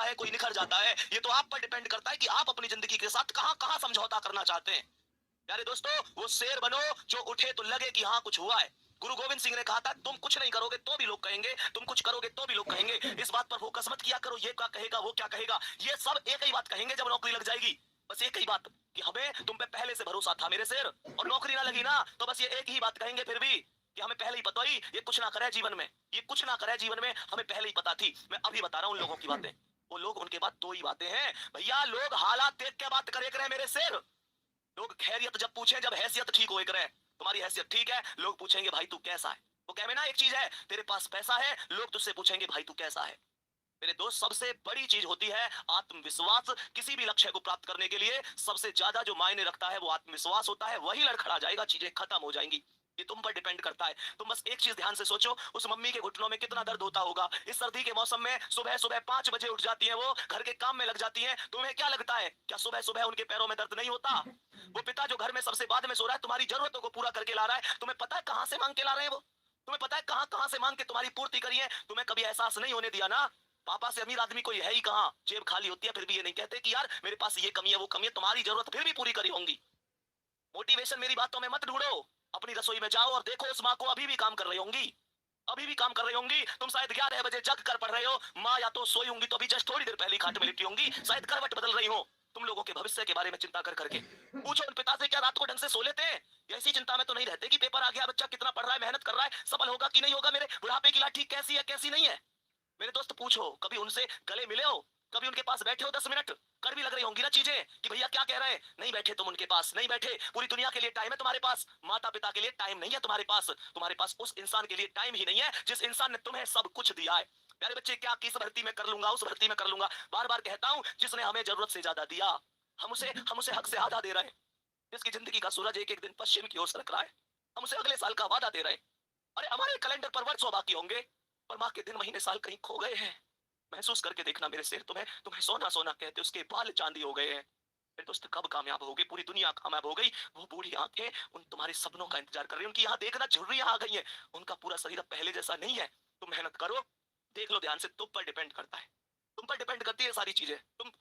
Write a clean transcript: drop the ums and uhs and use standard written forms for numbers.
जाता है, कोई निखर जाता है। ये तो आप पर डिपेंड करता है कि आप अपनी जिंदगी के साथ कहां कहां समझौता करना चाहते हैं। प्यारे दोस्तों, वो शेर बनो जो उठे तो लगे कि हाँ कुछ हुआ है। गुरु गोविंद सिंह ने कहा था, तुम कुछ नहीं करोगे तो भी लोग कहेंगे, तुम कुछ करोगे तो भी लोग कहेंगे। इस बात पर फोकस मत किया करो, ये क्या कहेगा वो क्या कहेगा। ये सब एक ही बात कहेंगे जब नौकरी लग जाएगी। बस एक ही बात कि हमें तुम पे पहले से भरोसा था मेरे शेर, और नौकरी ना लगी ना तो बस ये एक ही बात कहेंगे फिर भी कि हमें पहले ही पता ही ये कुछ ना करे जीवन में, ये कुछ ना करे जीवन में, हमें पहले ही पता थी। मैं अभी बता रहा हूं उन लोगों की बातें। वो लोग, उनके बाद दो ही बातें हैं भैया, लोग हालात देख के बात करे करे मेरे शेर। लोग खैरियत जब पूछे, जब हैसियत ठीक हो करे, तुम्हारी हैसियत ठीक है, लोग पूछेंगे भाई तू कैसा है। वो कहे ना एक चीज है, तेरे पास पैसा है, लोग तुझसे पूछेंगे भाई तू कैसा है। मेरे दोस्त, सबसे बड़ी चीज होती है आत्मविश्वास। किसी भी लक्ष्य को प्राप्त करने के लिए सबसे ज्यादा जो मायने रखता है वो आत्मविश्वास होता है। वही लड़खड़ा जाएगा, चीजें खत्म हो जाएंगी। ये तुम पर डिपेंड करता है। तुम बस एक चीज ध्यान से सोचो, उस मम्मी के घुटनों में कितना दर्द होता होगा। इस सर्दी के मौसम में सुबह सुबह 5 बजे उठ जाती है, वो घर के काम में लग जाती है। तुम्हें क्या लगता है, क्या सुबह सुबह उनके पैरों में दर्द नहीं होता? वो पिता जो घर में सबसे बाद में सो रहा है, तुम्हारी जरूरतों को पूरा करके ला रहा है, तुम्हें पता है कहां से मांग के ला रहे हैं वो? तुम्हें पता है कहां कहां से मांग के तुम्हारी पूर्ति करी है? तुम्हें कभी एहसास नहीं होने दिया ना। पापा से अमीर आदमी कोई है ही कहां, जेब खाली होती है, फिर भी ये नहीं कहते कि यार मेरे पास ये कमी है वो कमी है। तुम्हारी जरूरत फिर भी पूरी करी होंगी। मोटिवेशन मेरी बातों में मत ढूंढो, अपनी रसोई में जाओ और देखो उस माँ को अभी भी काम कर रही होंगी, अभी भी काम कर रही होंगी। तुम शायद 11 बजे जग कर पढ़ रहे हो, माँ या तो सोई होंगी तो अभी जस्ट थोड़ी देर पहले खाट में लिटी होंगी, शायद करवट बदल रही हो। तुम लोगों के भविष्य के बारे में चिंता कर करके पूछो उन पिता से, क्या रात को ढंग से सो लेते हैं? ऐसी चिंता में तो नहीं रहते कि पेपर आ गया, बच्चा कितना पढ़ रहा है, मेहनत कर रहा है, सफल होगा कि नहीं होगा, मेरे बुढ़ापे की लाठी कैसी है कैसी नहीं है। मेरे दोस्त पूछो, कभी उनसे गले मिले हो, कभी उनके पास बैठे हो 10 मिनट? कर भी लग रही होंगी ना चीजें कि भैया क्या कह रहे हैं। नहीं बैठे तुम उनके पास, नहीं बैठे। पूरी दुनिया के लिए टाइम है तुम्हारे पास, माता पिता के लिए टाइम नहीं है तुम्हारे पास। तुम्हारे पास उस इंसान के लिए टाइम ही नहीं है जिस इंसान ने तुम्हें सब कुछ दिया है। प्यारे बच्चे, क्या किस भर्ती में कर लूंगा, उस भर्ती में कर लूंगा, बार बार कहता हूं, जिसने हमें जरूरत से ज्यादा दिया, हम उसे हक से आधा दे रहे हैं। जिसकी जिंदगी का सूरज एक एक दिन पश्चिम की ओर सरक रहा है, हम उसे अगले साल का वादा दे रहे हैं। अरे हमारे कैलेंडर पर वर्षों बाकी होंगे, पर माँ के दिन महीने साल कहीं खो गए हैं। महसूस करके देखना मेरे शेर, तुम्हें तुम्हें सोना सोना कहते उसके बाल चांदी हो गए हैं। मेरे दोस्त, कब कामयाब होगे? पूरी दुनिया कामयाब हो गई, वो बूढ़ी आंखें उन तुम्हारे सपनों का इंतजार कर रही है। उनकी यहाँ देखना झुर्रियां आ गई है, उनका पूरा शरीर अब पहले जैसा नहीं है। तुम मेहनत करो, देख लो ध्यान से, तुम पर डिपेंड करता है, तुम पर डिपेंड करती है सारी चीजें। तुम